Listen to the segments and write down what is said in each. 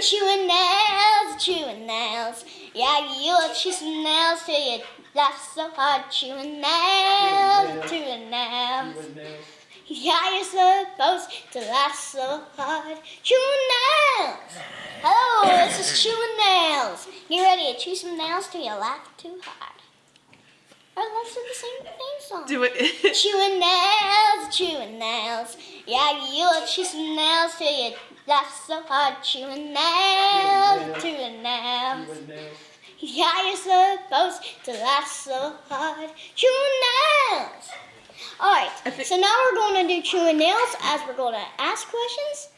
Chewing nails. Yeah, you'll chew some nails till you laugh so hard. Chewing nails. Yeah, you're supposed to laugh so hard. Chewing nails. Hello, this is Chewing Nails. Get ready to chew some nails till you laugh too hard. Let's do the same theme song. Do it. Chewing nails. Yeah, you'll chew some nails till you laugh so hard. Chewing nails. Yeah, you're supposed to laugh so hard. Chewing nails. Alright, so now we're going to do chewing nails as we're going to ask questions.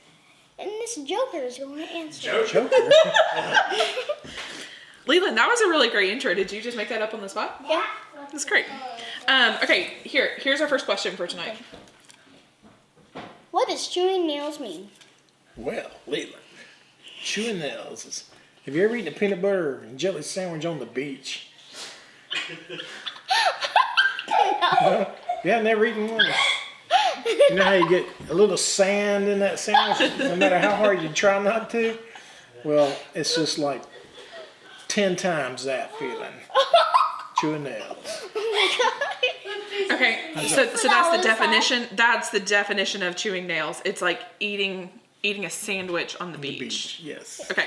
And this Joker is going to answer. Joker? Leland, that was a really great intro. Did you just make that up on the spot? Yeah. That's great. Okay, here's our first question for tonight. What does chewing nails mean? Well, Leland, chewing nails is... Have you ever eaten a peanut butter and jelly sandwich on the beach? No. Yeah, never eaten one. You know how you get a little sand in that sandwich, no matter how hard you try not to? Well, it's just like 10 times that feeling. Chewing nails. Okay, so that's the definition. That's the definition of chewing nails. It's like eating a sandwich on the beach. Yes. Okay.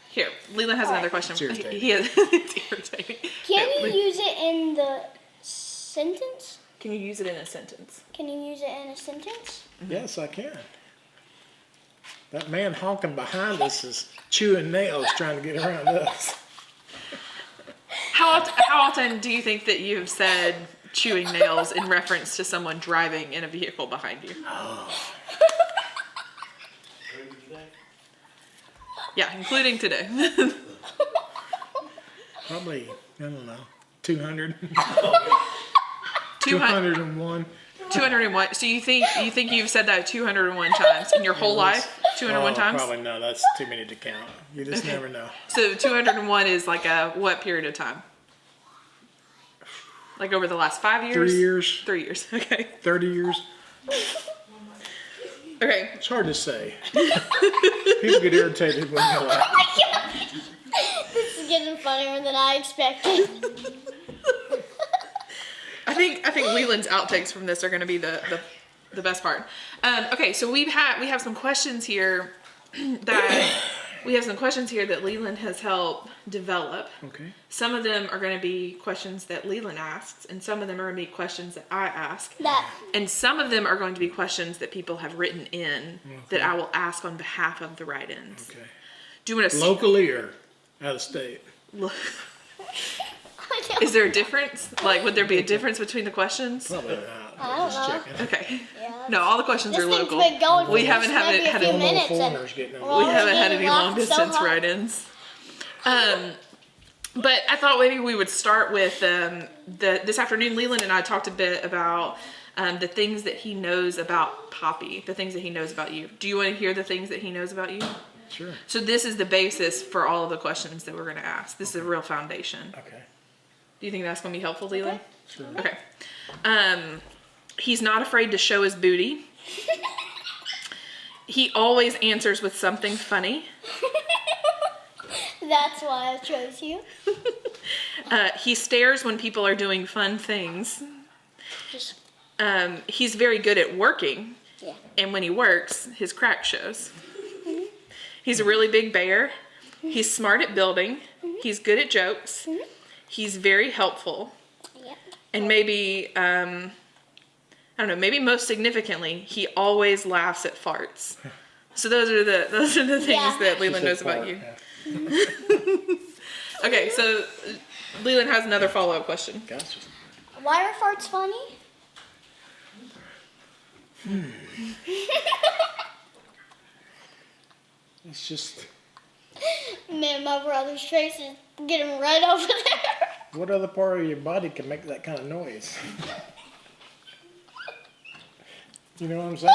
Here, Leland has another question. It's irritating. It's irritating. Can you use it in the sentence? Can you use it in a sentence? Can you use it in a sentence? Yes, I can. That man honking behind us is chewing nails trying to get around us. How often do you think that you've said chewing nails in reference to someone driving in a vehicle behind you? Oh. Yeah, including today. Probably, I don't know, 200. 200, 201. 201. So you think you've said that 201 times in your whole life? 201 times? Probably no, that's too many to count. You just never know. So 201 is like a what period of time? Like over the last 5 years? 3 years. 3 years, okay. 30 years. Okay. It's hard to say. People get irritated when you laugh. Oh my God. This is getting funnier than I expected. I think Leland's outtakes from this are going to be the best part. Okay, so we have some questions here that Leland has helped develop. Okay. Some of them are going to be questions that Leland asks, and some of them are going to be questions that I ask. And some of them are going to be questions that people have written in that I will ask on behalf of the write-ins. Okay. Do you want to Locally or out of state? Is there a difference? Like, would there be a difference between the questions? Probably not. I don't Just know. checking. Okay. Yeah. No, all the questions This are thing's local. been going We for haven't just maybe a had few any minutes, and foreigners getting we're over. We already haven't had getting any long laughed so distance hard. write-ins. But I thought maybe we would start with this afternoon. Leland and I talked a bit about the things that he knows about Poppy, the things that he knows about you. Do you want to hear the things that he knows about you? Sure. So this is the basis for all of the questions that we're going to ask. This is a real foundation. Okay. Do you think that's going to be helpful, Leland? Sure. Okay. He's not afraid to show his booty. He always answers with something funny. That's why I chose you. He stares when people are doing fun things. Just, He's very good at working. yeah. And when he works, his crack shows. He's a really big bear. He's smart at building. He's good at jokes. He's very helpful. Yep. And maybe, I don't know, maybe most significantly, he always laughs at farts. So those are the things Yeah. that Leland knows about you. Okay, so Leland has another follow-up question. Gotcha. Why are farts funny? It's just, Me and my brother's face is getting right over there. what other part of your body can make that kind of noise? You know what I'm saying?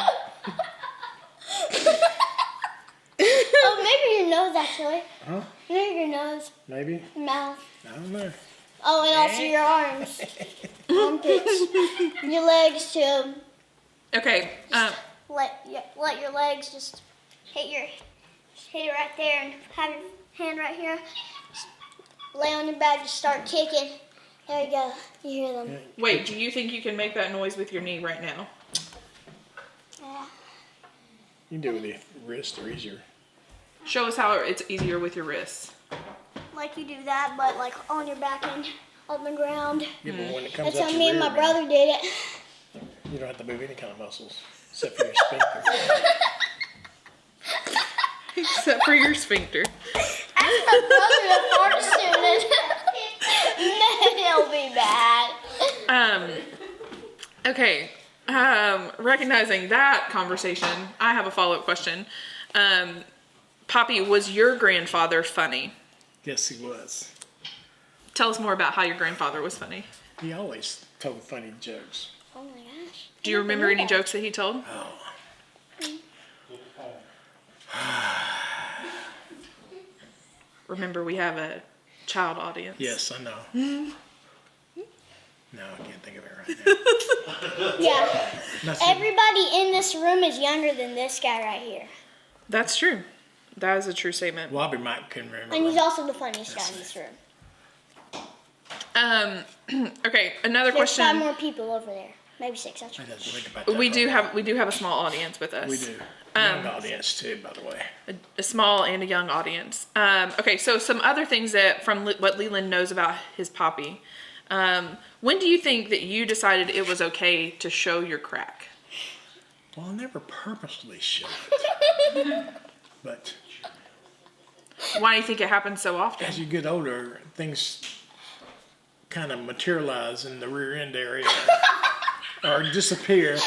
Oh, maybe your nose actually. Huh? Maybe your nose, Maybe? mouth. I don't know. Oh, and also your arms, armpits, your legs too. Okay, Let your legs just hit your Just hit it right there and have your hand right here. Just lay on your back, just start kicking. There you go. You hear them. Wait, do you think you can make that noise with your knee right now? Yeah. You can do it with your wrist or easier. Show us how it's easier with your wrists. Like you do that, but like on your back and on the ground. Yeah, but when it comes That's up how your me and rear, my man, brother did it. you don't have to move any kind of muscles except for your sphincter. Except for your sphincter. Ask my brother to fart soon. It'll be bad. Okay. Recognizing that conversation, I have a follow-up question. Poppy, was your grandfather funny? Yes, he was. Tell us more about how your grandfather was funny. He always told funny jokes. Oh my gosh. Do you remember any jokes that he told? Remember, we have a child audience. Yes, I know. No, I can't think of it right now. Yeah. Nothing. Everybody in this room is younger than this guy right here. That's true. That is a true statement. Bobby Mike couldn't remember. And he's also the funniest guy in this room. Okay, another There's 5 question. more people over there. Maybe 6, that's I right. didn't think about that We for do a have a small audience with us. while. We do. Young audience too, by the way. A small and a young audience. Okay, so some other things that from what Leland knows about his Poppy. When do you think that you decided it was okay to show your crack? Well, I never purposely showed it. But Why do you think it happens so often? as you get older, things kind of materialize in the rear end area or disappear.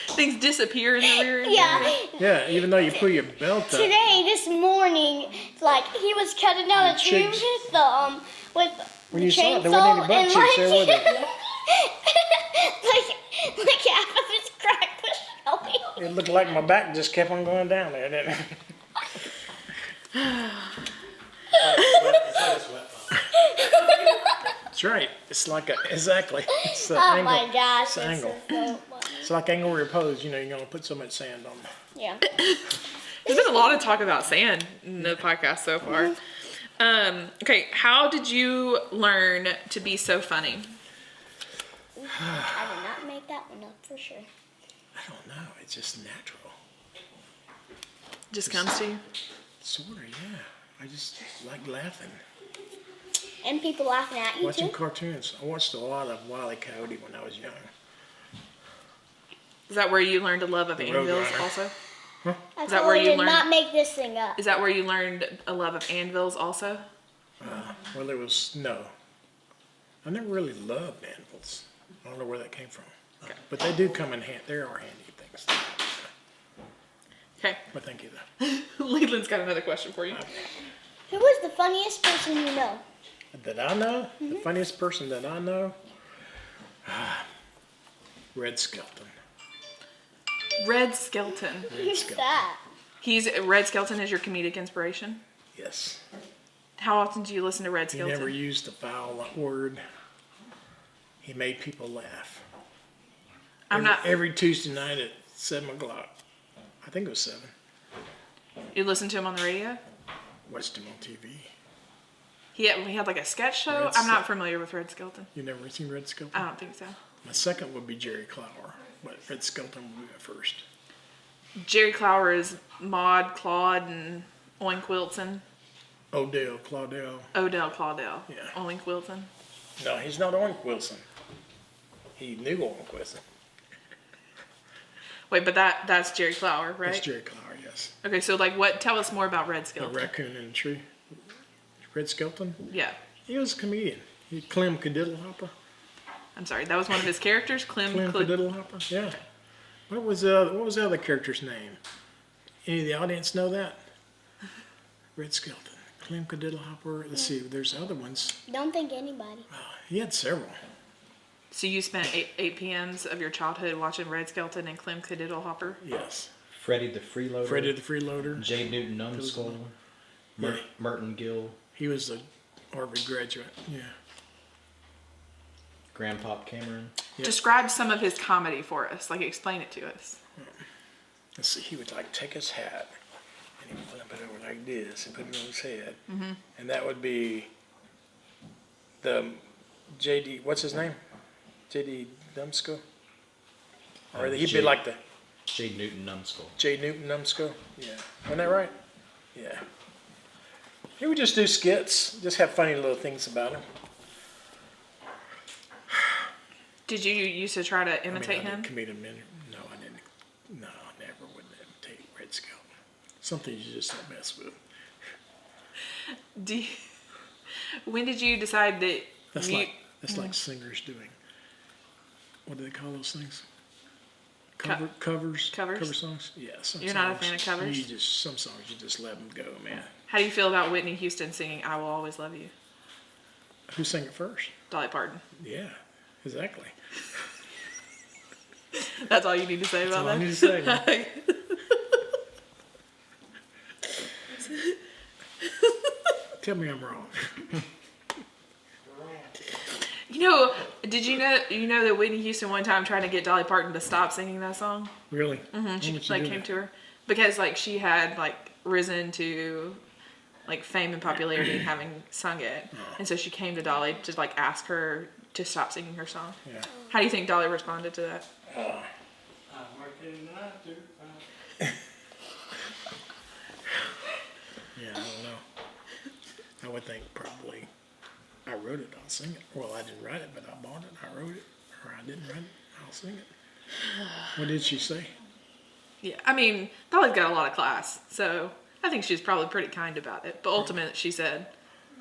Things disappear in the rear end. Yeah. Yeah, even though you pull your belt up. Today, this morning, like he was cutting down a tree cheeks. with When the you saw chainsaw it, there wasn't any butt and cheeks there, was there? like half of his crack was showing. It looked like my back just kept on going down there, didn't it? That's right. It's like exactly. It's the Oh angle. my gosh, It's the this angle. is so funny. It's like angle repose. You know, you're gonna put so much sand on. Yeah. There's been a lot of talk about sand in the podcast so far. Okay, how did you learn to be so funny? I did not make that one up for sure. I don't know. It's just natural. Just comes to you? Sorta, yeah. I just like laughing. And people laughing at you Watching too. cartoons. I watched a lot of Wile E. Coyote when I was young. Is that where you learned a love of The anvils Roadrunner. also? I Is that where totally you did learned- not make this thing up. Is that where you learned a love of anvils also? Well, there was no. I never really loved anvils. I don't know where that came from. Okay. But they do come in hand. They are handy things. Okay. But thank you, though. Leland's got another question for you. Who was the funniest person you know? That I know, the funniest person that I know, Red Skelton. Red Skelton. Who's that? Red Skelton is your comedic inspiration? Yes. How often do you listen to Red He Skelton? never used a foul word. He made people laugh. Every Tuesday night at 7 o'clock. I think it was 7. You listen to him on the radio? Watched him on TV. He had like a sketch show? Red I'm not Skelton. familiar with Red Skelton. You never seen Red Skelton? I don't think so. My second would be Jerry Clower, but Red Skelton would be my first. Jerry Clower is Maud, Claude, and Oink Wilson. Odell, Claudel. Odell Claudel. Yeah. Oink Wilson. No, he's not Oink Wilson. He knew Oink Wilson. Wait, but that's Jerry Clower, right? That's Jerry Clower, yes. Okay, so like tell us more about Red The Skelton. raccoon in the tree. Red Skelton? Yeah. He was a comedian. He Clem Cadiddlehopper. I'm sorry, that was one of his characters? Clem Cadiddlehopper? Yeah. What was the other character's name? Any of the audience know that? Red Skelton. Clem Cadiddlehopper. Let's see, there's other ones. Don't think anybody. He had several. So you spent 8 p.m.s of your childhood watching Red Skelton and Clem Cadiddlehopper? Yes. Freddie the Freeloader. Freddie the Freeloader. J. Newton Numbskull. Yeah. Merton Gill. He was a Harvard graduate. Yeah. Grandpop Cameron. Yep. Describe some of his comedy for us. Like, explain it to us. Let's see, he would like take his hat he would flip it over like this and put it on his head. And that would be the JD, what's his name? JD Numbskull? Or he'd be J- like the J. Newton Numbskull. J. Newton Numbskull? Yeah. Isn't that right? Yeah. He would just do skits, just have funny little things about him. Did you used to try to I imitate didn't him? commit him in. No, I didn't. No, I never would imitate Red Skull. Something you just don't mess with. When did you decide that That's you, like singers doing. What do they call those things? Co- Covers. covers? Cover songs. Yeah. Some You're not a songs, fan of covers? Some songs you just let them go, man. how do you feel about Whitney Houston singing "I Will Always Love You"? Who sang it first? Dolly Parton. Yeah, exactly. That's all you need to say That's about all I that. need to say. Man. Tell me I'm wrong. Did you know that Whitney Houston one time tried to get Dolly Parton to stop singing that song? Really? She Why would you do came that? to her because she had risen to fame and popularity having sung it, and so she came to Dolly to ask her to stop singing her song. Yeah. How do you think Dolly responded to that? Yeah, I don't know. I would think probably I wrote it, I'll sing it. Well, I didn't write it, but I bought it, I wrote it. Or I didn't write it, I'll sing it. What did she say? Yeah, I mean, Dolly's got a lot of class, so I think she was probably pretty kind about it. But ultimately, she said,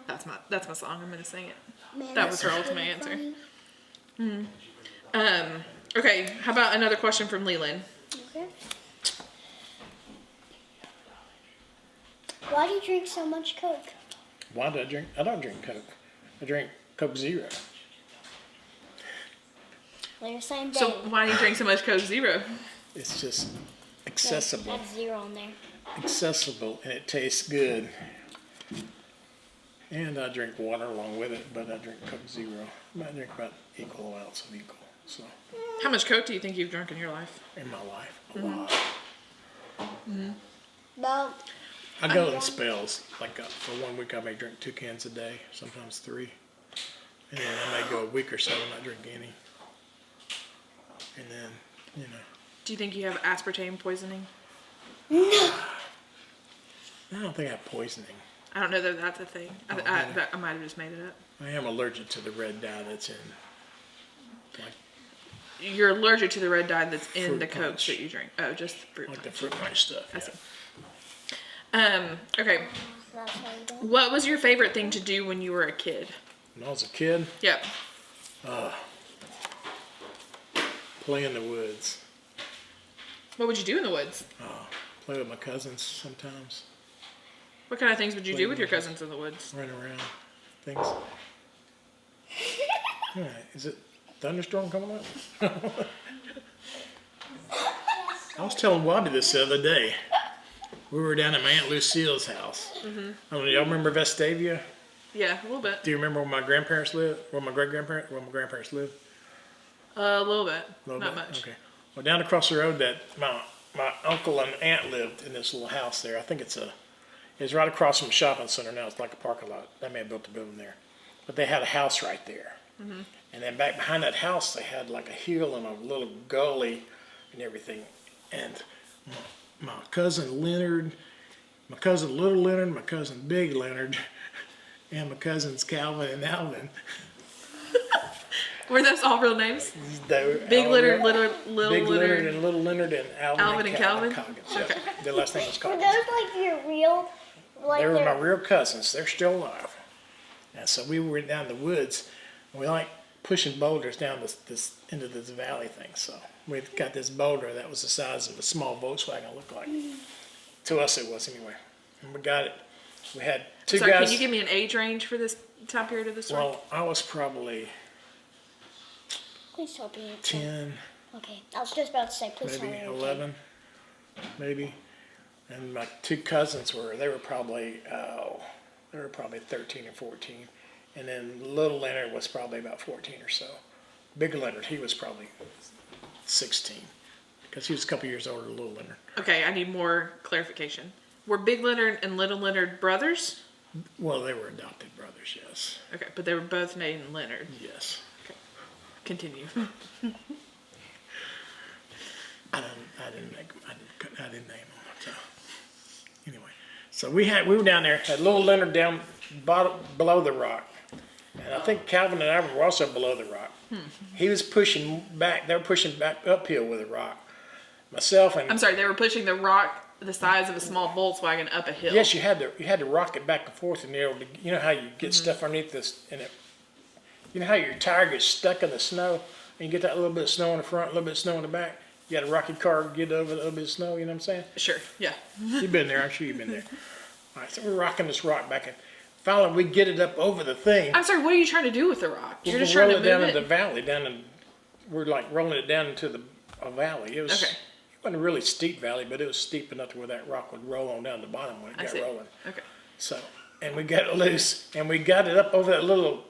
"That's my song. I'm gonna sing it." Man, That was her that's ultimate really answer. funny. Okay, how about another question from Leland? Okay. Why do you drink so much Coke? Why do I drink? I don't drink Coke. I drink Coke Zero. They're the same day. So why do you drink so much Coke Zero? It's just accessible. That's zero on there. Accessible, and it tastes good. And I drink water along with it, but I drink Coke Zero. I drink about equal amounts of equal. So How much Coke do you think you've drunk in your life? in my life, a lot. Well, I go in spells. For 1 week, I may drink 2 cans a day, sometimes 3. And then I may go a week or so and not drink any. And then, Do you think you have aspartame poisoning? I don't think I have poisoning. I don't know that that's a thing. I might have just made it up. I am allergic to the red dye that's in. You're allergic to the red dye that's in Fruit the Coke punch. that you drink. Oh, just fruit Like the punch. fruit punch stuff. I Yeah. see. Okay. that's how you do it. What was your favorite thing to do when you were a kid? When I was a kid, Yep. play in the woods. What would you do in the woods? Play with my cousins sometimes. What kind of things would you do with your cousins in the woods? Run around. Things. Yeah, is it thunderstorm coming up? I was telling Wabi this the other day. We were down at my Aunt Lucille's house. Y'all remember Vestavia? Yeah, a little bit. Do you remember where my grandparents lived? Where my grandparents lived? A little bit. A little Not bit? much. Okay. Well, down across the road, that my uncle and aunt lived in this little house there. I think it's right across from a shopping center now. It's like a parking lot. They may have built a building there, but they had a house right there. And then back behind that house, they had like a hill and a little gully and everything. And my cousin Leonard, my cousin Little Leonard, my cousin Big Leonard, and my cousins Calvin and Alvin. Were those all real names? They were Big all Leonard, real- little Big Leonard Leonard. and Little Leonard and Alvin and Calvin? Coggins. Yeah. Okay. Their last name was Were Coggins. those like your real, like They were my they're- real cousins. They're still alive. And so we were down the woods. And we like pushing boulders down this into this valley thing. So we got this boulder that was the size of a small Volkswagen, looked like. To us it was anyway. And we got it. We had two Sorry, guys. can you give me an age range for this time period of the story? Well, I was probably Please tell me. 10, Okay, I was just about to say, please tell maybe me. 11, maybe. And my two cousins they were probably 13 or 14. And then little Leonard was probably about 14 or so. Big Leonard, he was probably 16. Because he was a couple years older than little Leonard. Okay, I need more clarification. were Big Leonard and Little Leonard brothers? Well, they were adopted brothers, yes. Okay, but they were both named Leonard. Yes. Continue. I didn't name them. So anyway, so we were down there, had little Leonard down below the rock. And I think Calvin and I were also below the rock. He was pushing back, they were pushing back uphill with the rock. Myself and I'm sorry, they were pushing the rock the size of a small Volkswagen up a hill. yes, you had to rock it back and forth, and you know how you get stuff underneath this, and you know how your tire gets stuck in the snow, and you get that little bit of snow in the front, a little bit of snow in the back. You got to rock your car, get over a little bit of snow. You know what I'm saying? Sure, yeah. You've been there. I'm sure you've been there. All right, so we're rocking this rock back, and finally we get it up over the thing. I'm sorry, what are you trying to do with the rock? You're just We're trying to rolling move down it? in the valley, we're like rolling it down into a valley. It wasn't a really steep valley, but it was steep enough to where that rock would roll on down the bottom when it I got see. rolling. Okay. So, and we got it loose, and we got it up over that little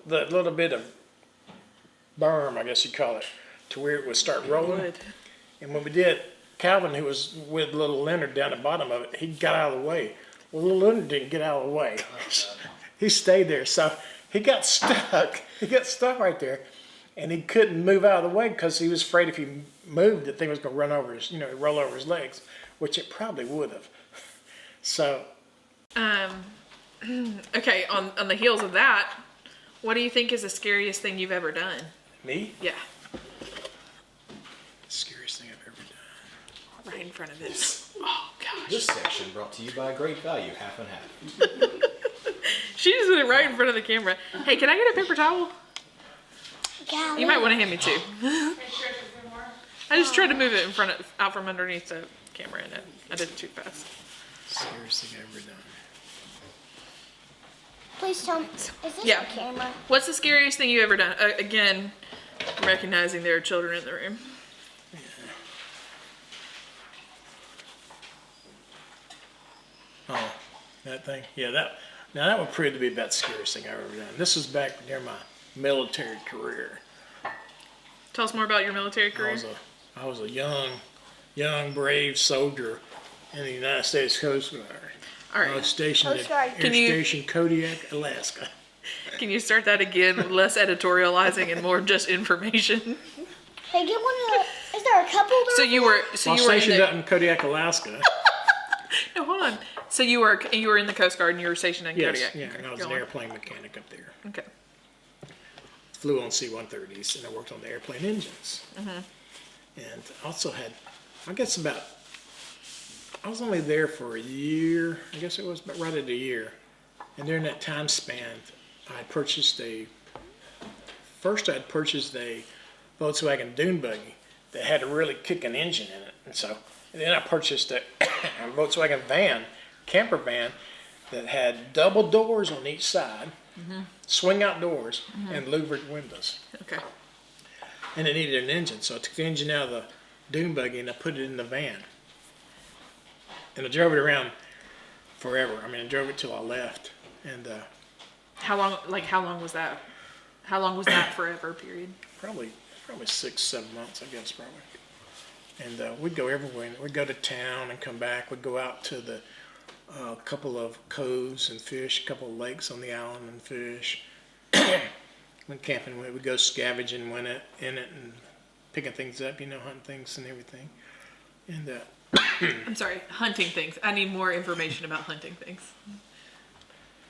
bit of berm, I guess you call it, to where it would start rolling. Wood. And when we did, Calvin, who was with little Leonard down the bottom of it, he got out of the way. Well, little Leonard didn't get out of the way. He stayed there, so he got stuck. He got stuck right there, and he couldn't move out of the way because he was afraid if he moved, the thing was going to run over his, roll over his legs, which it probably would have. So, Okay, on the heels of that, what do you think is the scariest thing you've ever done? me, Yeah, scariest thing I've ever done. right in front of this. Oh gosh. This section brought to you by Great Value, half and half. She just put it right in front of the camera. Hey, can I get a paper towel? Golly. You might want to hand me two. I just tried to move it out from underneath the camera and I did it too fast. Scariest thing I've ever done. Please tell me, is this Yeah. a camera? What's the scariest thing you ever done? Again, recognizing there are children in the room. Oh, that thing? Yeah, that would prove to be about the scariest thing I've ever done. This was back near my military career. Tell us more about your military I career. was a young, brave soldier in the United States Coast Guard. All I was right. stationed Coast at Guard. Air Can you- Station Kodiak, Alaska. Can you start that again with less editorializing and more just information? Hey, get one of the, is there a couple there? So you were While in stationed the, up in Kodiak, Alaska. no, hold on. So you were in the Coast Guard and you were stationed in Yes, Kodiak. yeah, Okay, and I was go an on. airplane mechanic up there. Okay. Flew on C-130s, and I worked on the airplane engines. Mm-hmm. And also had, I was only there for a year. I guess it was about right at a year. And during that time span, I'd purchased a Volkswagen dune buggy that had a really kicking engine in it. And then I purchased a Volkswagen camper van that had double doors on each side, swing out doors, and louvered windows. Okay. And it needed an engine, so I took the engine out of the dune buggy and I put it in the van. And I drove it around forever. I mean, I drove it till I left. And How long was that? How long was that forever period? probably 6-7 months, I guess, probably. And we'd go everywhere. We'd go to town and come back. We'd go out to the couple of coves and fish, a couple of lakes on the island and fish. Went camping. We'd go scavenging in it and picking things up, hunting things and everything. And I'm sorry, hunting things. I need more information about hunting things.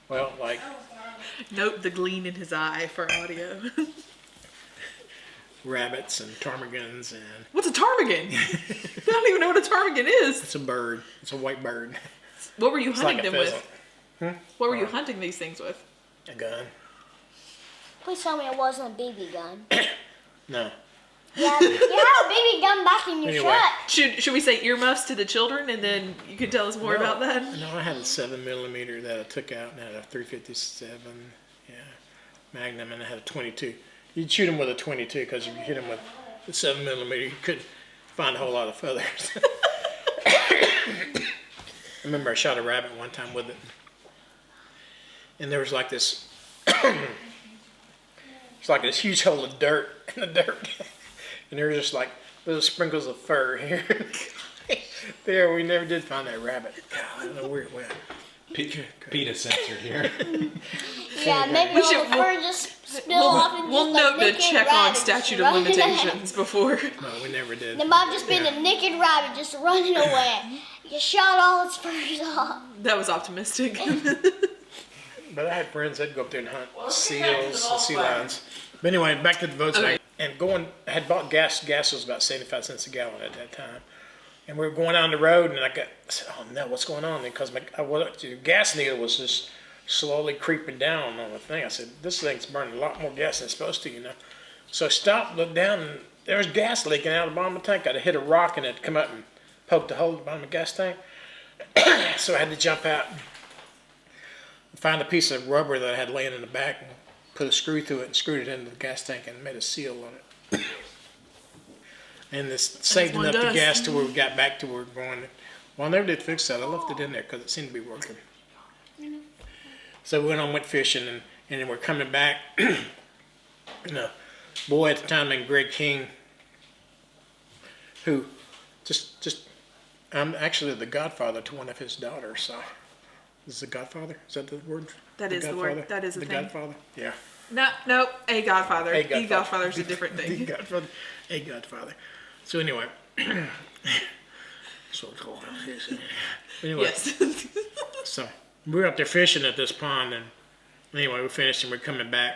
well, like Note the gleam in his eye for audio. rabbits and ptarmigans, and What's a ptarmigan? I don't even know what a ptarmigan is. it's a bird. It's a white bird. What were you It's hunting like a them pheasant. with? What were you hunting these things with? A gun? Please tell me it wasn't a BB gun. No. Yeah, you have a BB gun back in your Anyway. truck. Should we say earmuffs to the children and then you can tell us more about that? No, I had a 7mm that I took out, and I had a 357, Magnum, and I had a 22. You'd shoot them with a 22 because if you hit them with the 7mm, you couldn't find a whole lot of feathers. I remember I shot a rabbit one time with it, and there was like this, it's like this huge hole of dirt in the dirt, and there was just like little sprinkles of fur here. There, we never did find that rabbit. God, I don't know where it went. PETA censored here. Yeah, maybe We all should- the fur just spill off and We'll just note like to naked check on rabbit statute just of running away. limitations before. No, we never did. There might have just been a naked rabbit just running away. You shot all its furs off. That was optimistic. But I had friends that'd go up there and hunt seals and sea lions. But anyway, back to the Volkswagen. Okay. And I had bought gas. Gas was about 75 cents a gallon at that time. And we were going down the road, and I said, oh no, what's going on? Because the gas needle was just slowly creeping down on the thing. I said, this thing's burning a lot more gas than it's supposed to, you know. So I stopped, looked down, and there was gas leaking out of the bottom of the tank. I'd hit a rock, and it'd come up and poked a hole in the bottom of the gas tank. So I had to jump out and find a piece of rubber that I had laying in the back and put a screw through it and screwed it into the gas tank and made a seal on it. And this saved one enough the does. gas to where we got back to where we were going. Well, I never did fix that. I left it in there because it seemed to be working. So we went fishing, and then we're coming back. And a boy at the time named Greg King, who I'm actually the godfather to one of his daughters. So, is the godfather? Is that the word? That is the word. godfather? That is a the thing. godfather. Yeah. No, a godfather. A A godfather. godfather's a different The thing. godfather. A godfather. So anyway, so called. Anyway, Yes. so we were up there fishing at this pond, and anyway, we finished and we're coming back,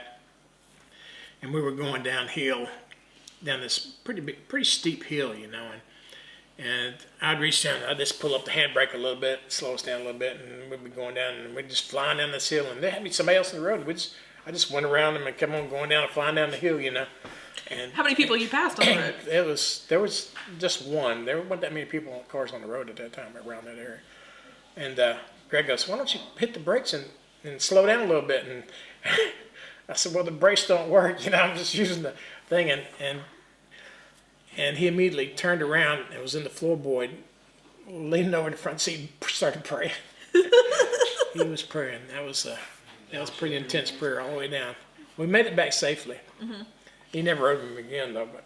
and we were going downhill, down this pretty steep hill, you know, and I'd reach down, I'd just pull up the handbrake a little bit, slow us down a little bit, and we'd be going down, and we'd just flying down this hill, and there had to be somebody else on the road. I just went around them and kept on going down and flying down the hill, you know. And How many people you passed on the road? there was just one. There weren't that many cars on the road at that time around that area. And Greg goes, why don't you hit the brakes and slow down a little bit? And I said, well, the brakes don't work. You know, I'm just using the thing. And he immediately turned around and was in the floorboard, leaning over the front seat and started praying. He was praying. That was pretty intense prayer all the way down. We made it back safely. Mm-hmm. He never rode him again, though, but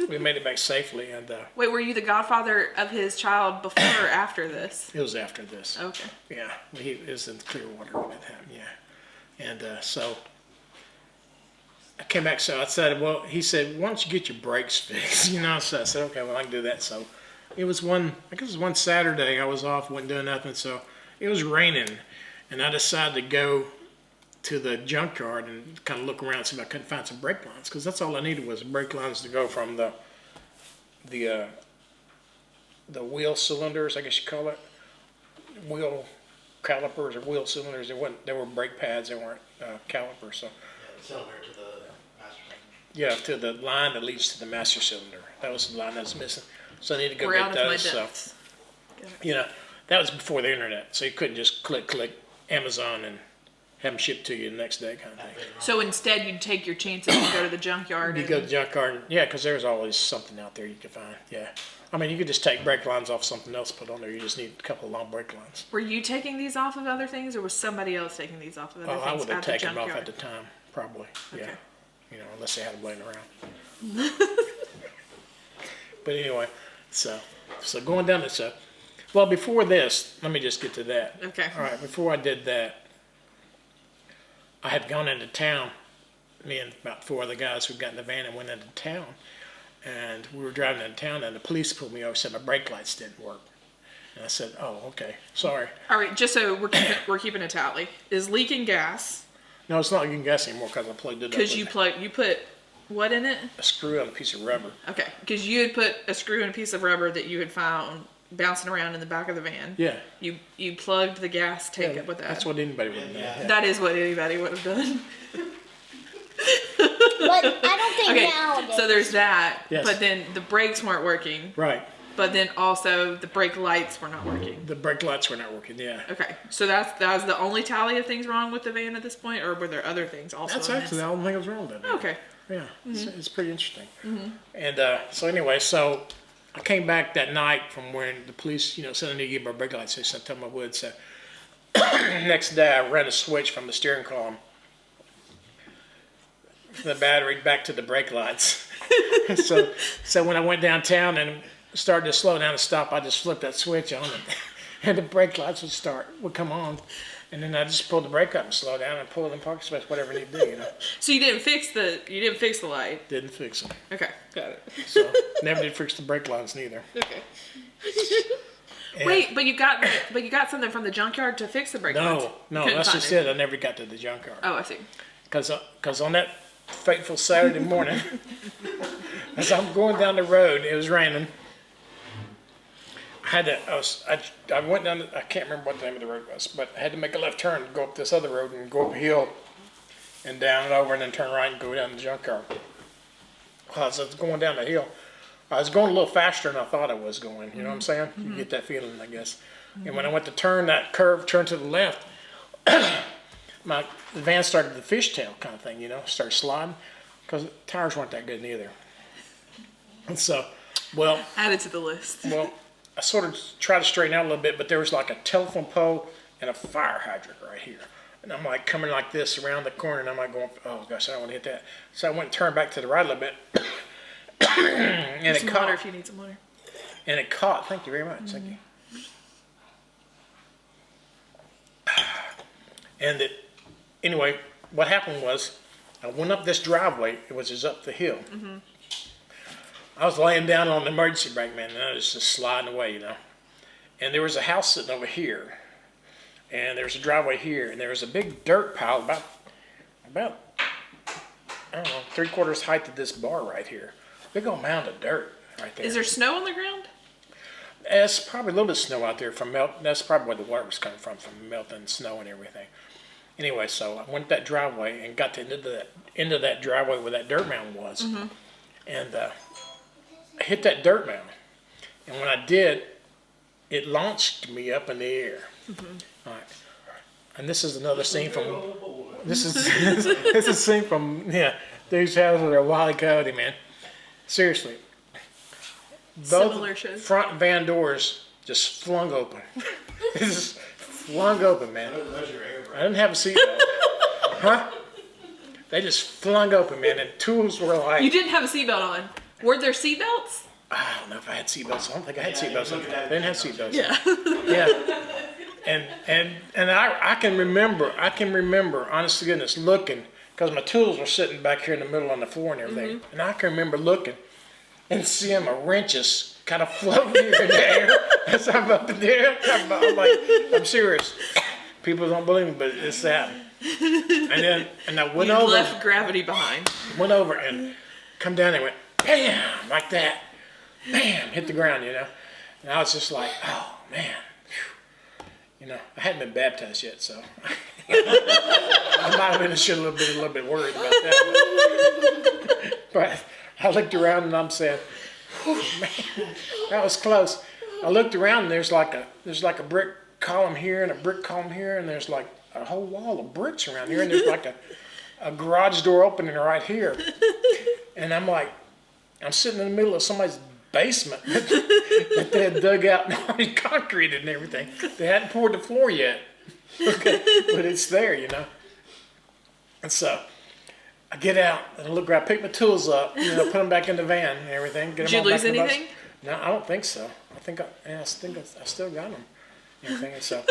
we made it back safely. And Wait, were you the godfather of his child before or after this? it was after this. Okay. Yeah, he was in Clearwater when it happened, yeah. And so I came back, so I said, well, he said, why don't you get your brakes fixed? You know, so I said, okay, well, I can do that. So I guess it was one Saturday, I was off, wasn't doing nothing, so it was raining, and I decided to go to the junkyard and kind of look around, see if I couldn't find some brake lines, because that's all I needed was brake lines to go from the wheel cylinders, I guess you call it, wheel calipers or wheel cylinders. They were brake pads, they weren't calipers. So Cylinder to the master. yeah, to the line that leads to the master cylinder. That was the line that was missing. So I needed to go We're get out of my those. So, depths. you know, that was before the internet, so you couldn't just click Amazon and have them shipped to you the next day kind of thing. So instead, you'd take your chances and go to the junkyard. You go to the junkyard, yeah, because there's always something out there you can find. Yeah, I mean, you could just take brake lines off something else, put on there. You just need a couple of long brake lines. Were you taking these off of other things, or was somebody else taking these off of other Oh, I things would have at the taken them off junkyard? at the time, probably. Yeah, Okay. you know, unless they had them laying around. But anyway, so going down this. Well, before this, let me just get to that. Okay. All right. Before I did that, I had gone into town. Me and about four other guys who got in the van and went into town, and we were driving into town, and the police pulled me over, said my brake lights didn't work, and I said, "Oh, okay, sorry." All right, just so we're keeping a tally. Is leaking gas No, it's not getting gas anymore because I plugged it up. because with you put what in it? a screw on a piece of rubber. Okay, because you had put a screw and a piece of rubber that you had found bouncing around in the back of the van. Yeah. You plugged the gas tank up with that. That's what anybody would have done. Yeah. That is what anybody would have done. But I don't think Okay, nowadays. so there's that. Yes. But then the brakes weren't working. Right. But then also the brake lights were not working. The brake lights were not working. Yeah. Okay, so that was the only tally of things wrong with the van at this point, or were there other things also? That's in actually this? the only thing that was wrong with it. Okay. Yeah, it's pretty interesting. And so anyway, so I came back that night from when the police, you know, said I need to get my brake lights fixed. I told them I would. So next day I ran a switch from the steering column, from the battery back to the brake lights. so when I went downtown and started to slow down and stop, I just flipped that switch on it, and the brake lights would come on, and then I just pulled the brake up and slow down and pull it in parking space, whatever I need to do, you know. So you didn't fix the light. Didn't fix them, Okay, got it. so never did fix the brake lines neither. Okay. And Wait, but you got something from the junkyard to fix the brake lights? No, Couldn't that's find just it. I never got to the junkyard. Oh, I see. Because on that fateful Saturday morning, as I'm going down the road, it was raining. I went down. I can't remember what the name of the road was, but I had to make a left turn to go up this other road and go up a hill and down and over, and then turn right and go down the junkyard. Well, as I was going down the hill, I was going a little faster than I thought I was going. You know what I'm saying? You get that feeling, I guess. And when I went to turn that curve, turn to the left, the van started the fishtail kind of thing, you know, started sliding, because the tires weren't that good neither. And so, Added to the list. I sort of tried to straighten out a little bit, but there was like a telephone pole and a fire hydrant right here. And I'm like coming like this around the corner, and I'm like going, oh gosh, I don't want to hit that. So I went and turned back to the right a little bit. And Some water if you need some water. And it caught. Thank you very much. Thank you. And anyway, what happened was, I went up this driveway, which is up the hill. I was laying down on the emergency brake, man, and I was just sliding away, you know. And there was a house sitting over here, and there was a driveway here, and there was a big dirt pile about I don't know, 3/4 height of this bar right here. Big old mound of dirt right there. Is there snow on the ground? It's probably a little bit of snow out there from melt. That's probably where the water was coming from melting snow and everything. Anyway, so I went that driveway and got to the end of that driveway where that dirt mound was, and I hit that dirt mound. And when I did, it launched me up in the air. All right, and this is another scene from this is a scene from Dukes of Hazzard or Wile E. Coyote, man. Seriously. Similar Both shows. front van doors just flung open. Just flung open, man. I didn't have a seatbelt. Huh? They just flung open, man, and tools were like... You didn't have a seatbelt on. Were there seatbelts? I don't know if I had seatbelts. I don't think I had seatbelts on. They didn't have seatbelts. Yeah. Yeah. And I can remember, honest to goodness, looking, because my tools were sitting back here in the middle on the floor and everything. And I can remember looking and seeing my wrenches kind of floating here in the air as I'm up in the air. I'm like, I'm serious. People don't believe me, but it's that. And I went You over. left gravity behind. Went over and come down and went, bam, like that. Bam, hit the ground, you know. And I was just like, oh, man. Whew. You know, I hadn't been baptized yet, so I might have been a little bit worried about that. But I looked around and I'm saying, whew, man, that was close. I looked around and there's like a brick column here and a brick column here, and there's like a whole wall of bricks around here, and there's like a garage door opening right here. And I'm like, I'm sitting in the middle of somebody's basement that they had dug out and already concreted and everything. They hadn't poured the floor yet. Okay, but it's there, you know. And so I get out and I pick my tools up, you know, put them back in the van and everything. Get Did them you all back lose in the bus. anything? No, I don't think so. I think I still got them. Everything, and so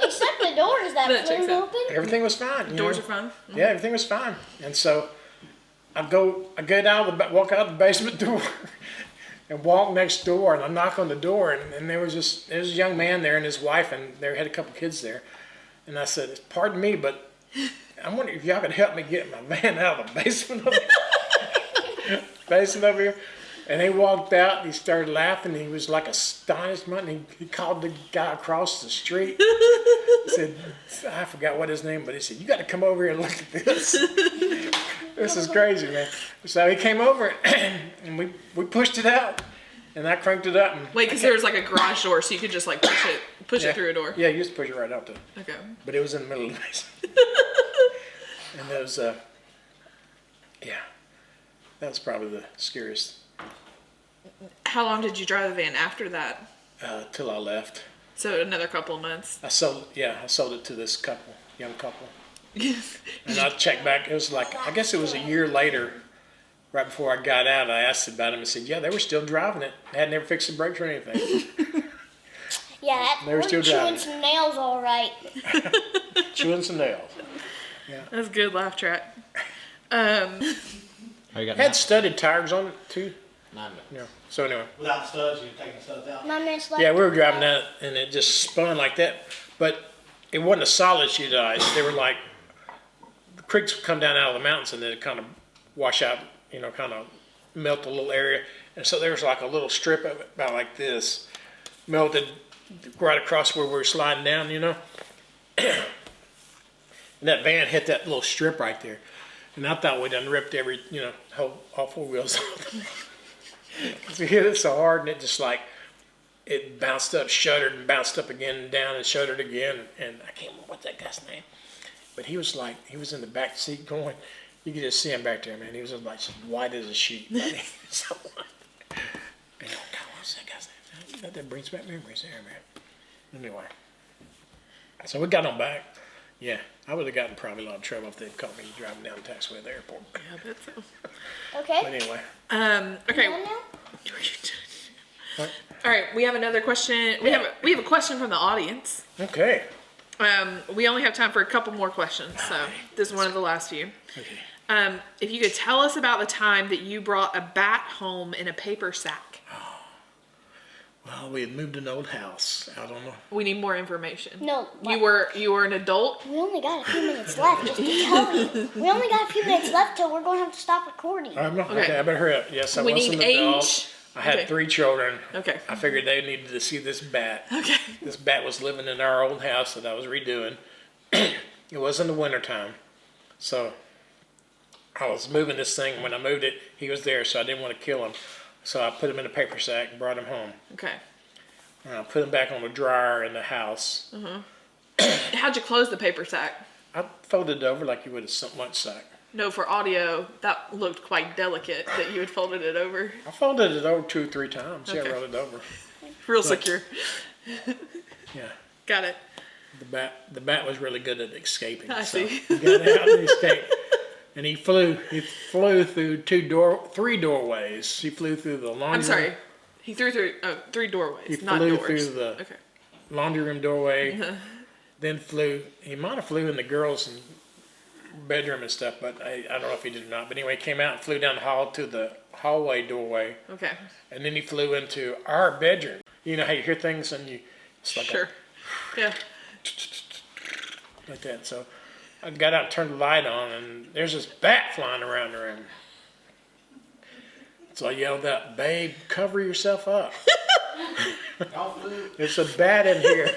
Except the doors that That checks flew out. open. everything was fine. you Doors know. are fun. Yeah, everything was fine. And so I get out walk out the basement door and walk next door, and I knock on the door, and there was a young man there and his wife, and they had a couple kids there. And I said, pardon me, but I'm wondering if y'all could help me get my van out of the basement over here. And he walked out, and he started laughing, and he was like astonished, and he called the guy across the street. He said, I forgot what his name, but he said, you got to come over here and look at this. This is crazy, man. So he came over, and we pushed it out, and I cranked it up. And Wait, because there was like a garage door, so you could just like push it through a door. Yeah, you just push it right out there. Okay. But it was in the middle of the basement. And there was, that was probably the scariest How long did you drive the van after that? till I left. So another couple of months. I sold it to this young couple. And I checked back, it was like, I guess it was a year later right before I got out, I asked about them and said, yeah, they were still driving it. They had never fixed the brakes or anything. Yeah, They were still chewing driving. some nails, all right. Chewing some nails. That's a good laugh track. Oh, you got Had studded tires on it too. 9 minutes. Yeah. So anyway. Without the studs, you're taking the studs out. 9 minutes left. Yeah, we were driving that and it just spun like that. But it wasn't a solid sheet of ice. They were like, the creeks would come down out of the mountains and then it kind of wash out, you know, kind of melt a little area. And so there was like a little strip of it about like this, melted right across where we were sliding down, you know. And that van hit that little strip right there. And I thought we done ripped every, you know, all 4 wheels off. Because we hit it so hard and it just like, it bounced up, shuddered, and bounced up again and down and shuddered again. And I can't remember what's that guy's name. But he was like, he was in the back seat going, you could just see him back there, man. He was like white as a sheet. Buddy. So, and God, what's that guy's name? That brings back memories there, man. Anyway. So we got on back. Yeah, I would have gotten probably a lot of trouble if they'd caught me driving down the taxiway at the airport. Yeah, I bet so. But Okay. anyway. Okay. Done now? What? All right, we have another question. We have a question from the audience. Okay. We only have time for a couple more questions, so this is one of the last few. Okay. If you could tell us about the time that you brought a bat home in a paper sack. Well, we had moved an old house out on the. We need more information. No. You were an adult. We only got a few minutes left, just to tell you. We only got a few minutes left till we're going to have to stop recording. Okay, I better hurry up. Yes, I We was need an adult. age. I had Okay. 3 children. Okay. I figured they needed to see this bat. Okay. This bat was living in our old house that I was redoing. It was in the wintertime. So I was moving this thing. When I moved it, he was there, so I didn't want to kill him. So I put him in a paper sack and brought him home. Okay. And I put him back on the dryer in the house. How'd you close the paper sack? I folded it over like you would a lunch sack. No, for audio, that looked quite delicate that you had folded it over. I folded it over 2 or 3 times. Yeah, Okay. I rolled it over. Real secure. Yeah. Got it. The bat was really good at escaping. I so see. He got out and escaped. And he flew through 3 doorways. He flew through the laundry I'm sorry. He threw through 3 doorways, He not flew doors. through the- Okay. laundry room doorway. Then he might have flew in the girls' bedroom and stuff, but I don't know if he did or not. But anyway, he came out and flew down the hall to the hallway doorway. Okay. And then he flew into our bedroom. You know how you hear things and it's like Sure. Yeah. like that. So I got out and turned the light on, and there's this bat flying around the room. So I yelled out, "Babe, cover yourself up. There's a bat in here."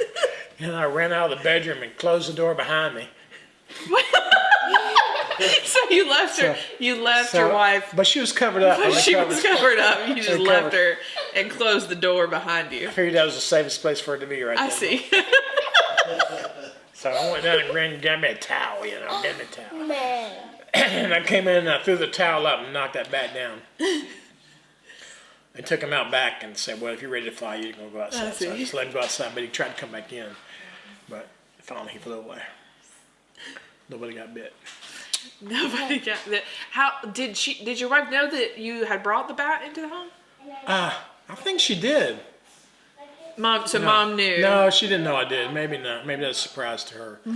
And I ran out of the bedroom and closed the door behind me. So you left her. You left your wife. But she was covered up. She was covered up. You just Covered. left her and closed the door behind you. I figured that was the safest place for her to be right there. I see. So I went down and got me a towel, get me a towel. Man. And I came in and I threw the towel up and knocked that bat down. And took him out back and said, well, if you're ready to fly, you're going to go outside. So I see. just let him go outside, but he tried to come back in. But finally he flew away. Nobody got bit. Nobody got that. How did your wife know that you had brought the bat into the home? I think she did. Mom knew. No, she didn't know I did. Maybe not. Maybe that's a surprise to her. I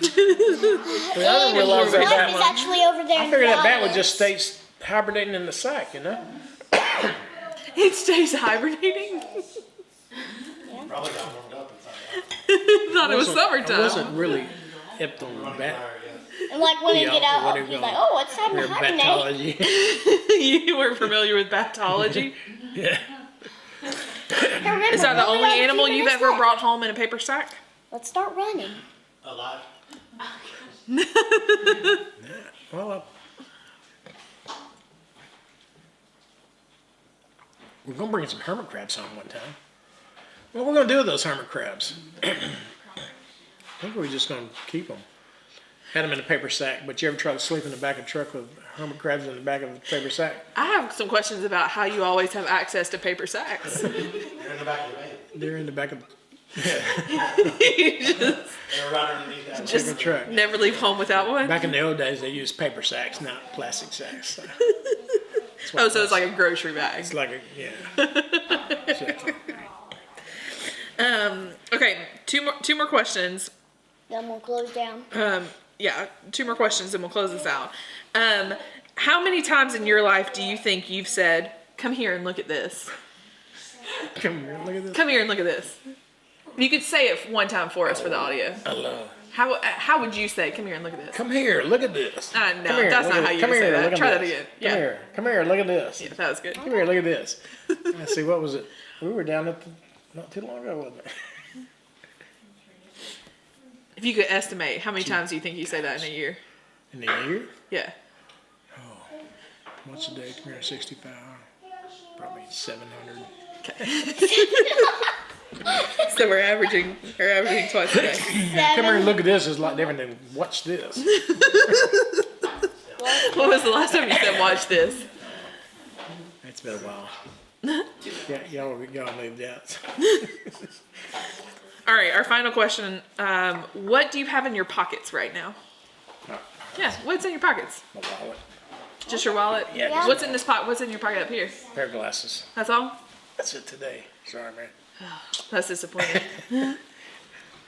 didn't realize His that wife is bat. actually over there. I in figured the that bat would audience. just stay hibernating in the sack, It stays hibernating. Probably got warmed up inside. Thought it was I summertime. wasn't really hip on the bat. And like when they Yeah, get out, what do you he's go? like, oh, it's time to Your hibernate. batology. You were familiar with batology? Yeah. Hey, remember, Is that the we only only got a few animal you've minutes ever left. brought home in a paper sack? Let's start running. Alive. Well, we're gonna bring some hermit crabs home one time. What we're gonna do with those hermit crabs? I think we're just gonna keep them. Had them in a paper sack, but you ever try to sleep in the back of a truck with hermit crabs in the back of a paper sack? I have some questions about how you always have access to paper sacks. You're in the back of the van. They're in the back of You just They were right underneath that. Just- the truck. never leave home without one. Back in the old days, they used paper sacks, not plastic sacks. So. what Oh, so it's like a grocery bag. it's like a, yeah. Shit. Okay, two more questions. Then we'll close down. Yeah, two more questions and we'll close this out. How many times in your life do you think you've said, "Come here and look at this"? Come here, look at this. Come here and look at this. You could say it one time for us for the audio. I love. How would you say, "Come here and look at this"? Come here, look at this. No, Come here, that's look not at- how you come would say here, that. look at Try that this. again. Come here, come here, look at this. Yeah, that was good. Come here, look at this. Let's see, what was it? We were down at the, not too long ago, wasn't it? If you could estimate, how many times do you think you say that in a year? In a year? Yeah. What's a day? 365. Probably 700. So we're averaging twice a day. Come here and look at this is like different than watch this. When was the last time you said, "Watch this"? It's been a while. Yeah, y'all leave that. All right, our final question. What do you have in your pockets right now? Yeah, what's in your pockets? My wallet. Just your wallet? Yeah. What's in this pot? What's in your pocket up here? Pair of glasses. That's all? That's it today. Sorry, man. That's disappointing.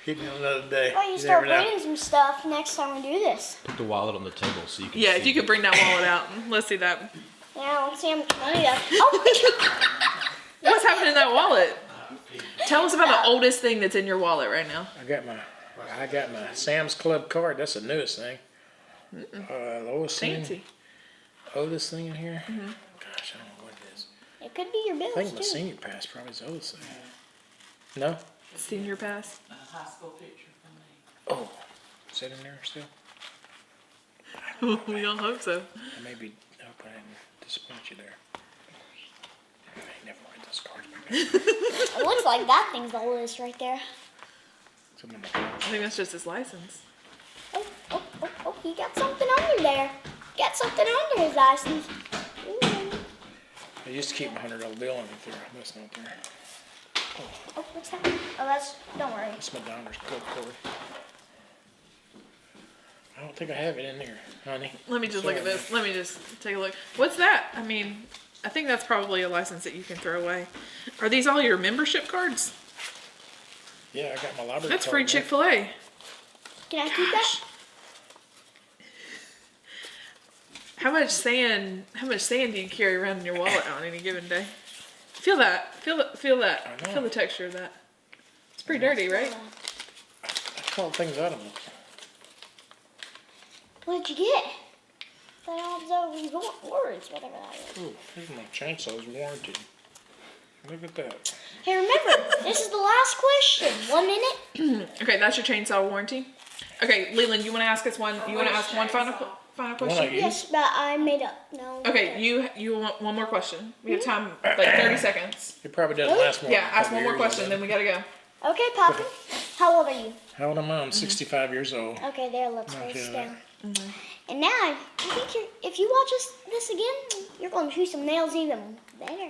Keep it another day. Well, you start bringing some stuff next time we do this. Put the wallet on the table so you can Yeah, see. if you could bring that wallet out. Let's see that. Yeah, let's see how much money that. Oh my god! What's happening in that wallet? Tell us about the oldest thing that's in your wallet right now. I got my Sam's Club card. That's the newest thing. The oldest Fancy. thing. Oldest thing in here. Gosh, I don't know what it is. It could be your I think bills my too. senior pass probably is the oldest thing. No? Senior pass. Oh, is that in there still? We all hope so. I may be. I hope I didn't disappoint you there. I ain't never read those cards. It looks like that thing's the oldest right there. Some of my I think that's just his license. Oh, he got something under there. Got something under his license. Ooh. I used to keep my $100 bill in there. That's not there. Oh, what's that? Oh, that's, don't worry. That's my Donner's Club card. I don't think I have it in there, honey. Let me just look at this. Let me just take a look. What's that? I mean, I think that's probably a license that you can throw away. Are these all your membership cards? Yeah, I got my library That's card. free in there. Chick-fil-A. Can I keep that? How much sand do you carry around in your wallet on any given day? Feel that. Feel that. I know. Feel the texture of that. It's pretty dirty, right? I call things out of them. What did you get? The words, whatever that is. Ooh, here's my chainsaw's warranted. Look at that. Hey, remember, this is the last question. 1 minute. Okay, that's your chainsaw warranty. Okay, Leland, you want to ask us one? You want to ask one final question? of you? Yes, but I made up. No. Okay, you want one more question? We have time, like 30 seconds. It probably doesn't last more. Yeah, than a ask couple one more years, question, does then it? we gotta go. Okay, Papa. How old are you? How old am I? I'm 65 years old. Okay, there. Let's Not write this yet. down. And now, I think if you watch this again, you're going to shoot some nails even better.